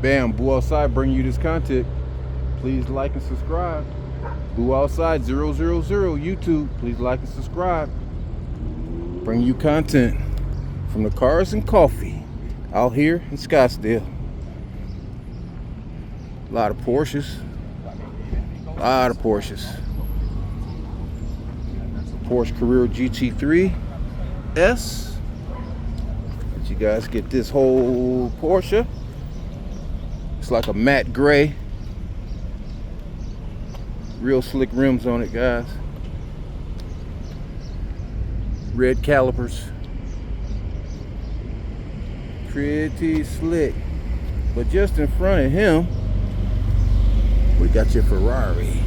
Bam, Boo Outside bringing you this content. Please like and subscribe. Boo Outside 000 YouTube. Please like and subscribe. Bring you content from the Cars and Coffee out here in Scottsdale. A lot of Porsches. Porsche Carrera GT3 S. Let you guys get this whole Porsche. It's like a matte gray. Real slick rims on it, guys. Red calipers. Pretty slick. But just in front of him, we got your Ferrari.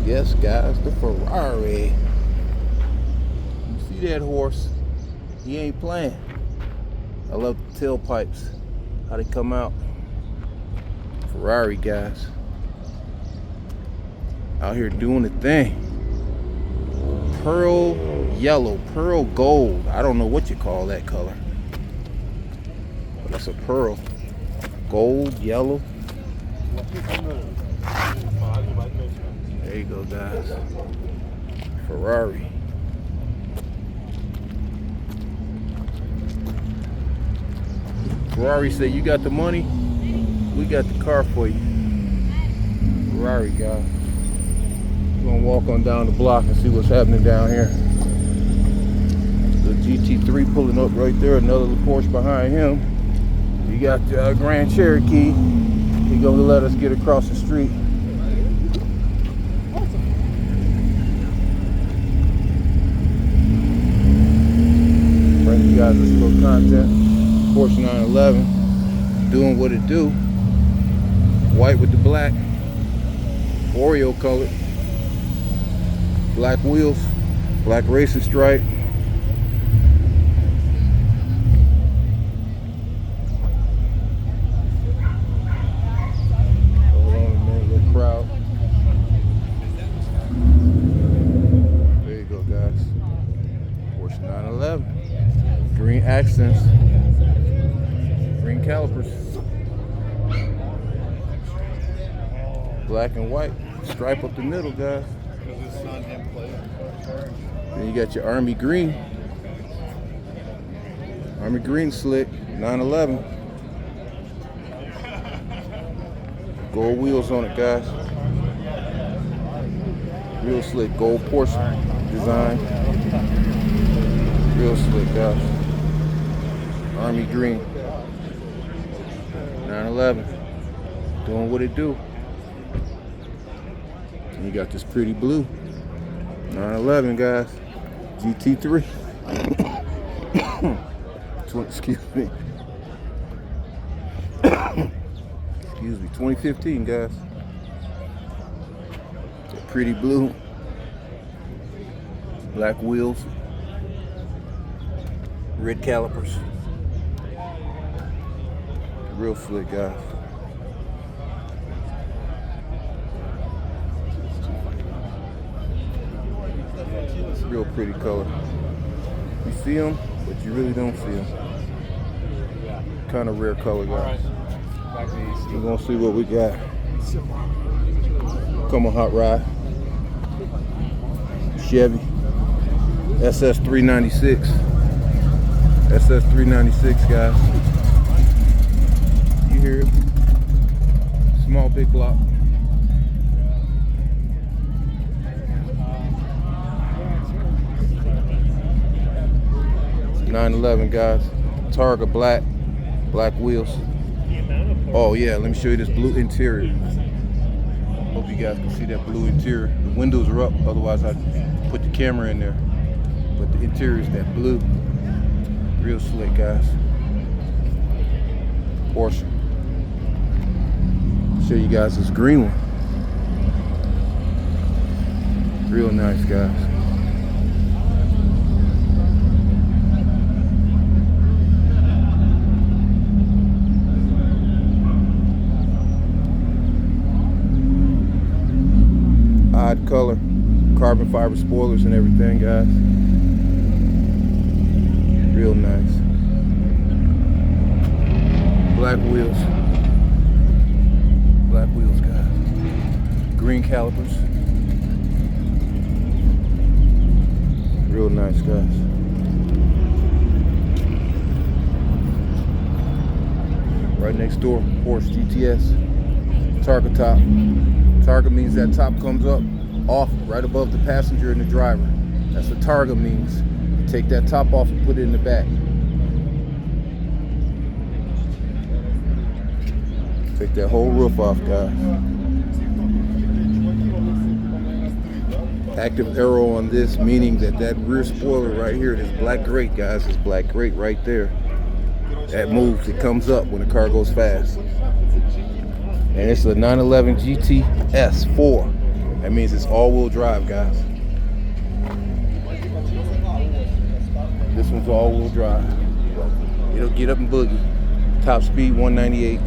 Yes, guys, the Ferrari. You see that horse? He ain't playing. I love the tailpipes, how they come out. Ferrari, guys. Out here doing the thing. Pearl yellow, pearl gold. I don't know what you call that color. But that's a pearl. Gold, yellow. There you go, guys. Ferrari. Ferrari said, you got the money? We got the car for you. Ferrari, guys. We're gonna walk on down the block and see what's happening down here. The GT3 pulling up right there, another Porsche behind him. You got the Grand Cherokee. He's gonna let us get across the street. Bring you guys this little content. Porsche 911 doing what it do. White with the black, Oreo color. Black wheels, black racing stripe. Hold on a minute, little crowd. There you go, guys. Porsche 911. Green accents. Green calipers. Black and white. Stripe up the middle, guys. Then you got your army green. Army green slick, 911. Gold wheels on it, guys. Real slick, gold Porsche design. Real slick, guys. Army green. 911. Doing what it do. And you got this pretty blue. 911, guys. GT3. Excuse me. Excuse me. 2015, guys. Pretty blue. Black wheels. Red calipers. Real slick, guys. Real pretty color. You see them, but you really don't see them. Kind of rare color, guys. We're gonna see what we got. Come on, hot rod. Chevy SS396. SS396, guys. You hear it? Small, big block. .911, guys. Targa black wheels. Oh yeah, let me show you this blue interior. Hope you guys can see that blue interior. The windows are up, otherwise I'd put the camera in there. But the interior is that blue. Real slick, guys. Porsche. Show you guys this green one. Real nice, guys. Odd color, carbon fiber spoilers and everything, guys. Real nice. Black wheels. Black wheels, guys. Green calipers. Real nice, guys. Right next door, Porsche GTS. Targa top. Targa means that top comes up off right above the passenger and the driver. That's what Targa means. You take that top off and put it in the back. Take that whole roof off, guys. Active arrow on this, meaning that rear spoiler right here, this black grate, guys, this black grate right there, that moves, it comes up when the car goes fast. And it's a 911 GTS 4. That means it's all-wheel drive, guys. This one's all-wheel drive. It'll get up and boogie. Top speed 198,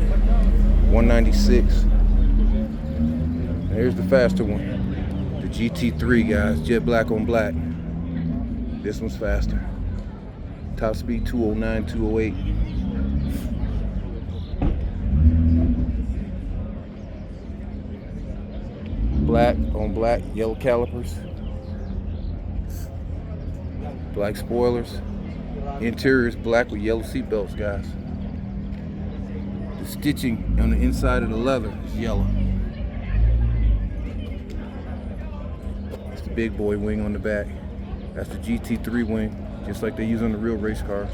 196. And here's the faster one. The GT3, guys, jet black on black. This one's faster. Top speed 209, 208. Black on black, yellow calipers. Black spoilers. Interior is black with yellow seat belts, guys. The stitching on the inside of the leather is yellow. It's the big boy wing on the back. That's the GT3 wing, just like they use on the real race cars.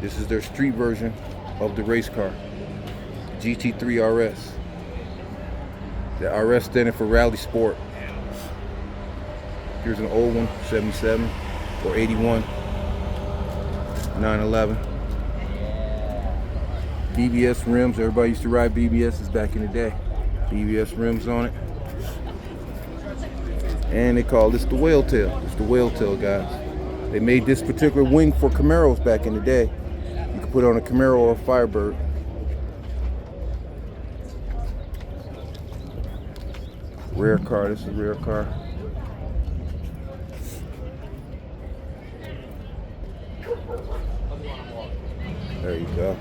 This is their street version of the race car, GT3 RS. The RS standing for Rally Sport. Here's an old one, 77 or 81, 911. BBS rims. Everybody used to ride BBSs back in the day. BBS rims on it. And they call this the whale tail. It's the whale tail, guys. They made this particular wing for Camaros back in the day. You could put it on a Camaro or a Firebird. Rear car, this is a rear car. There you go.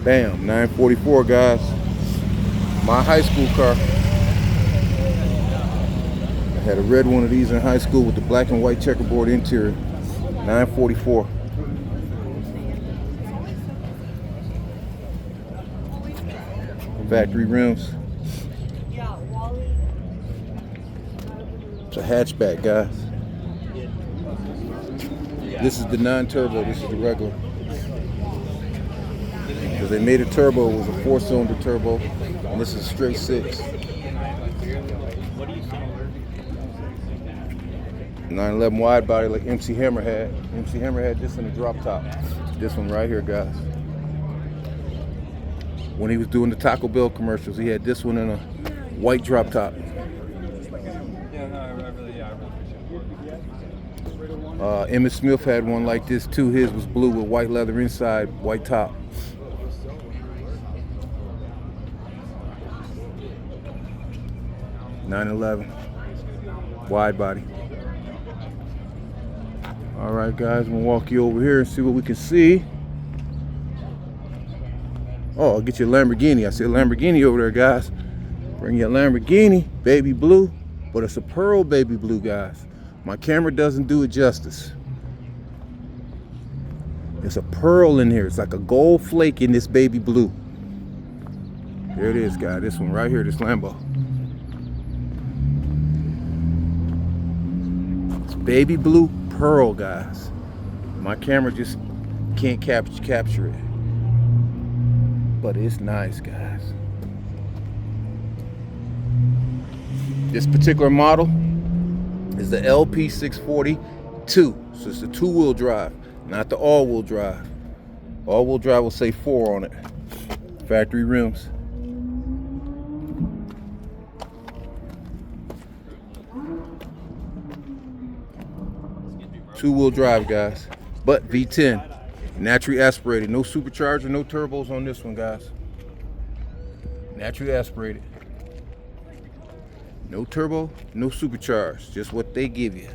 Bam, 944, guys. My high school car. I had a red one of these in high school with the black and white checkerboard interior. 944. Factory rims. It's a hatchback, guys. This is the non-turbo, this is the regular. Because they made a turbo, it was a 4-cylinder turbo, and this is a straight 6. 911 wide body like MC Hammer had. MC Hammer had this in the drop top. This one right here, guys. When he was doing the Taco Bell commercials, he had this one in a white drop top. Emmett Smith had one like this too. His was blue with white leather inside, white top. .911 wide body. All right, guys, I'm gonna walk you over here and see what we can see. Oh, I'll get you a Lamborghini. I see a Lamborghini over there, guys. Bring you a Lamborghini, baby blue, but it's a pearl baby blue, guys. My camera doesn't do it justice. There's a pearl in here. It's like a gold flake in this baby blue. There it is, guys. This one right here, this Lambo. It's baby blue pearl, guys. My camera just can't capture it. But it's nice, guys. This particular model is the LP640-2. So it's the 2-wheel drive, not the all-wheel drive. All-wheel drive will say 4 on it. Factory rims. Two-wheel drive, guys, but V10. Naturally aspirated. No supercharger, no turbos on this one, guys. Naturally aspirated. No turbo, no supercharged. Just what they give you.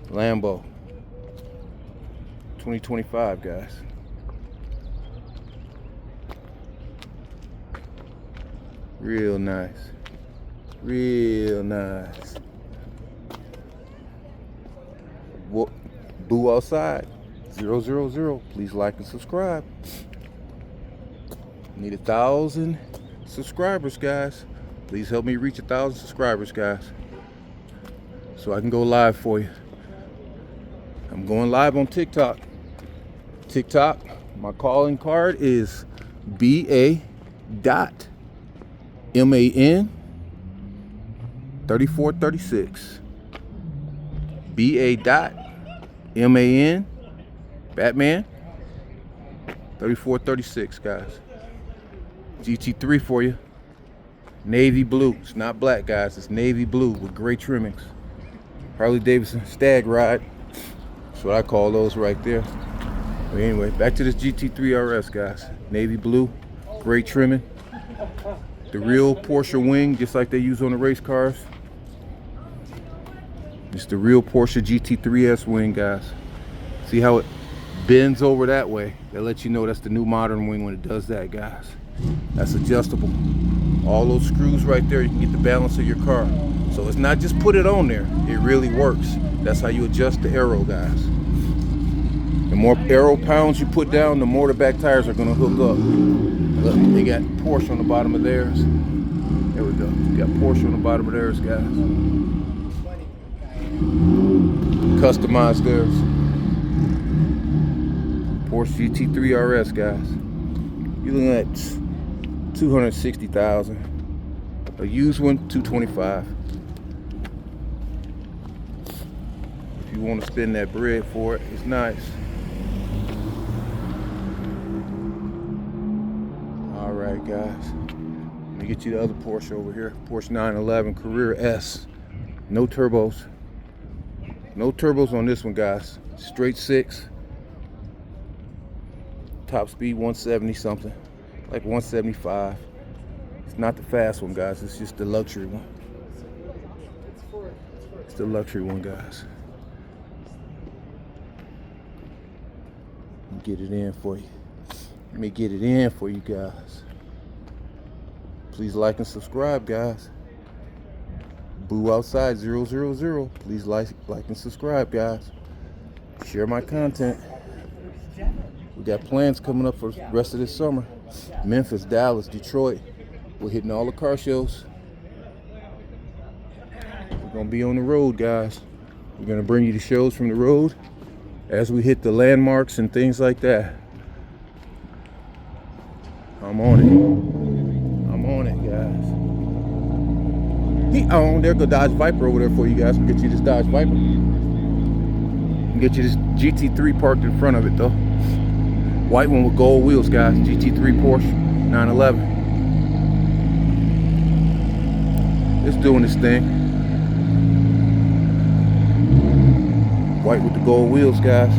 Lambo. 2025, guys. Real nice. Real nice. Boo outside 000. Please like and subscribe. Need 1,000 subscribers, guys. Please help me reach 1,000 subscribers, guys, so I can go live for you. I'm going live on TikTok. My calling card is BA.MAN 3436. BA.MAN Batman 3436, guys. GT3 for you. Navy blue. It's not black, guys. It's navy blue with gray trimmings. Harley Davidson stag ride. That's what I call those right there. But anyway, back to this GT3 RS, guys. Navy blue, gray trimming. The real Porsche wing, just like they use on the race cars. It's the real Porsche GT3S wing, guys. See how it bends over that way? That lets you know that's the new modern wing when it does that, guys. That's adjustable. All those screws right there, you can get the balance of your car. So it's not just put it on there, it really works. That's how you adjust the aero, guys. The more aero pounds you put down, the more the back tires are gonna hook up. Look, they got Porsche on the bottom of theirs. There we go. You got Porsche on the bottom of theirs, guys. Customize theirs. Porsche GT3 RS, guys. You're looking at 260,000. A used one, 225. If you want to spend that bread for it, it's nice. All right, guys. Let me get you the other Porsche over here. Porsche 911 Carrera S. No turbos. No turbos on this one, guys. Straight six. Top speed 170 something. Like 175. It's not the fast one, guys. It's just the luxury one. It's the luxury one, guys. Let me get it in for you. Let me get it in for you guys. Please like and subscribe, guys. Boo outside 000. Please like and subscribe, guys. Share my content. We got plans coming up for the rest of this summer. Memphis, Dallas, Detroit. We're hitting all the car shows. We're gonna be on the road, guys. We're gonna bring you the shows from the road as we hit the landmarks and things like that. I'm on it. I'm on it, guys. There go Dodge Viper over there for you guys. We'll get you this Dodge Viper. We'll get you this GT3 parked in front of it, though. White one with gold wheels, guys. GT3 Porsche 911. It's doing this thing. White with the gold wheels, guys.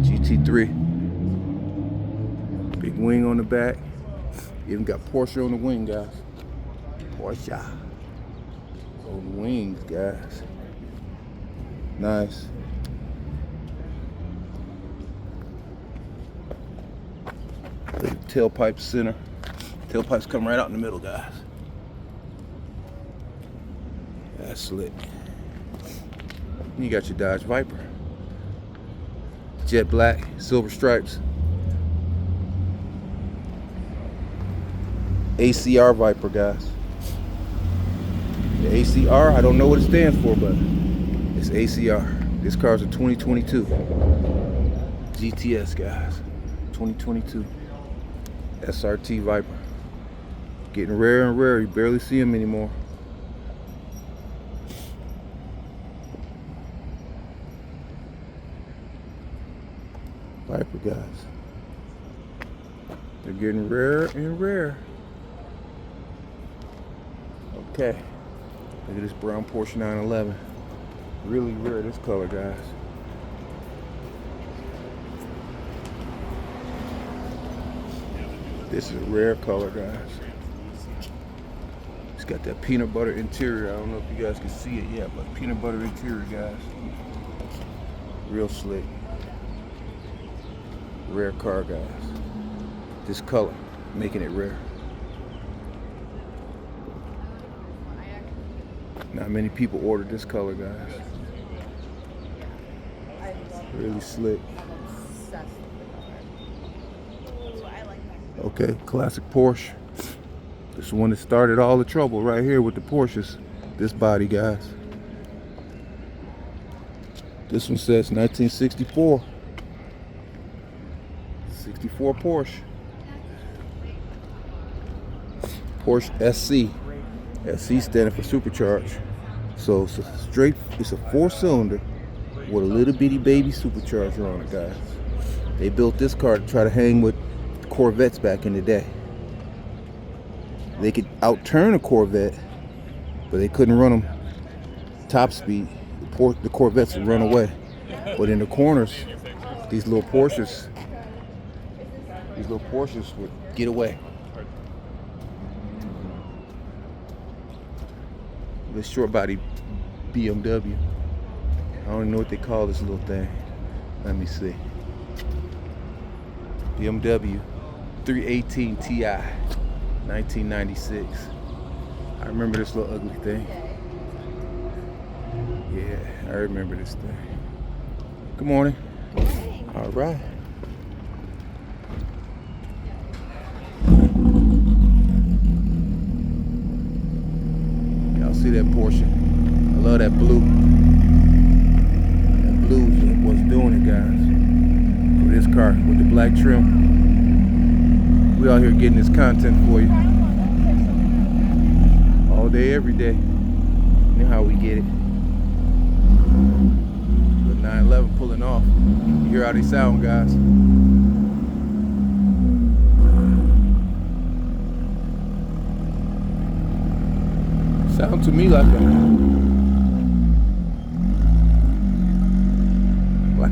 GT3. Big wing on the back. Even got Porsche on the wing, guys. Porsche on the wings, guys. Nice. The tailpipe center. Tailpipes come right out in the middle, guys. That's slick. You got your Dodge Viper. Jet black, silver stripes. ACR Viper, guys. The ACR, I don't know what it stands for, but it's ACR. This car's a 2022 GTS, guys. 2022 SRT Viper. Getting rarer and rarer. You barely see them anymore. Viper, guys. They're getting rarer and rarer. Okay. Look at this brown Porsche 911. Really rare, this color, guys. This is a rare color, guys. It's got that peanut butter interior. I don't know if you guys can see it yet, but peanut butter interior, guys. Real slick. Rare car, guys. This color, making it rare. Not many people order this color, guys. Really slick. Okay, classic Porsche. This one that started all the trouble right here with the Porsches. This body, guys. This one says 1964. 64 Porsche. Porsche SC. SC standing for supercharged. So it's a straight, it's a 4-cylinder with a little bitty baby supercharger on it, guys. They built this car to try to hang with Corvettes back in the day. They could outturn a Corvette, but they couldn't run them top speed. The Corvettes would run away. But in the corners, these little Porsches would get away. This short body BMW. I don't know what they call this little thing. Let me see. BMW 318 Ti, 1996. I remember this little ugly thing. Yeah, I remember this thing. Good morning. All right. Y'all see that Porsche? I love that blue. That blue is what's doing it, guys. For this car with the black trim. We out here getting this content for you. All day, every day. You know how we get it. The 911 pulling off. You hear how they sound, guys. Sound to me like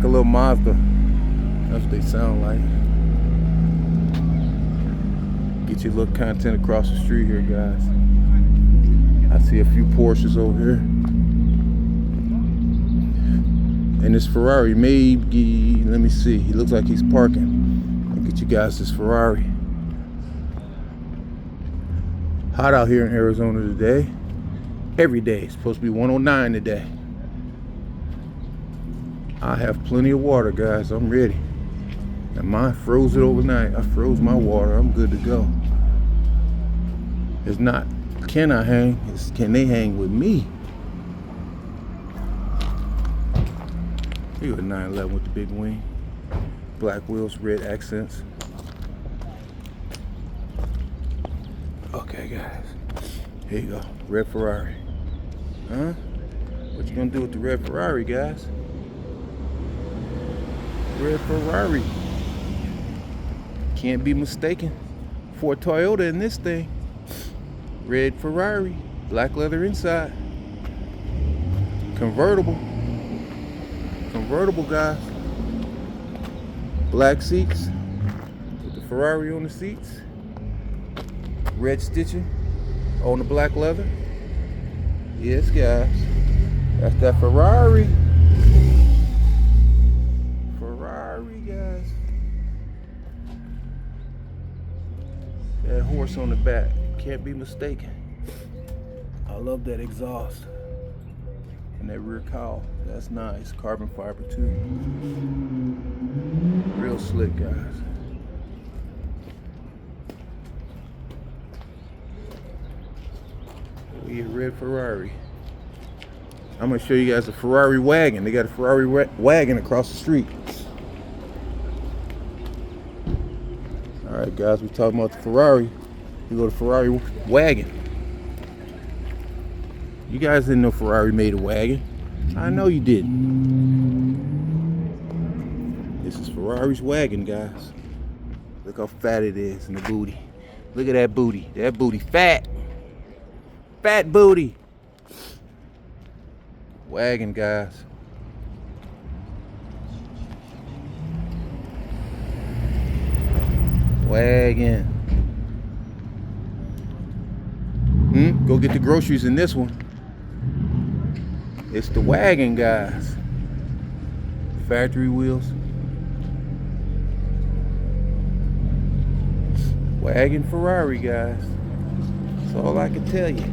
a little Mazda. That's what they sound like. Get your little content across the street here, guys. I see a few Porsches over here. And this Ferrari, maybe, let me see. He looks like he's parking. I'll get you guys this Ferrari. Hot out here in Arizona today. Every day. It's supposed to be 109 today. I have plenty of water, guys. I'm ready. And mine froze it overnight. I froze my water. I'm good to go. It's not, can I hang? It's, can they hang with me? Here you go, 911 with the big wing. Black wheels, red accents. Okay, guys. Here you go. Red Ferrari. Huh? What you gonna do with the red Ferrari, guys? Red Ferrari. Can't be mistaken for a Toyota in this thing. Red Ferrari. Black leather inside. Convertible. Convertible, guys. Black seats. With the Ferrari on the seats. Red stitching on the black leather. Yes, guys. That's that Ferrari. Ferrari, guys. That horse on the back. Can't be mistaken. I love that exhaust. And that rear cowl. That's nice. Carbon fiber, too. Real slick, guys. We a red Ferrari. I'm gonna show you guys a Ferrari wagon. They got a Ferrari wagon across the street. All right, guys, we're talking about the Ferrari. We go to Ferrari wagon. You guys didn't know Ferrari made a wagon. I know you didn't. This is Ferrari's wagon, guys. Look how fat it is in the booty. Look at that booty. That booty fat. Fat booty. Wagon, guys. Wagon. Go get the groceries in this one. It's the wagon, guys. Factory wheels. Wagon Ferrari, guys. That's all I can tell you.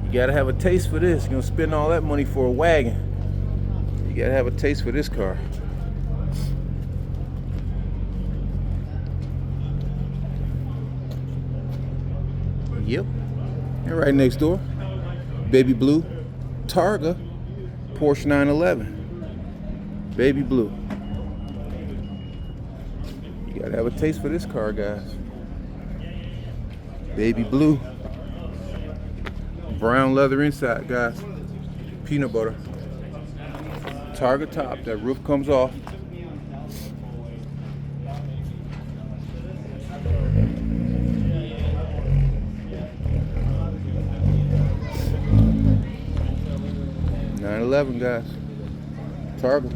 You gotta have a taste for this. You're gonna spend all that money for a wagon. You gotta have a taste for this car. Yep. And right next door, baby blue Targa Porsche 911. Baby blue. You gotta have a taste for this car, guys. Baby blue. Brown leather inside, guys. Peanut butter. Targa top. That roof comes off. $911, guys. Targa.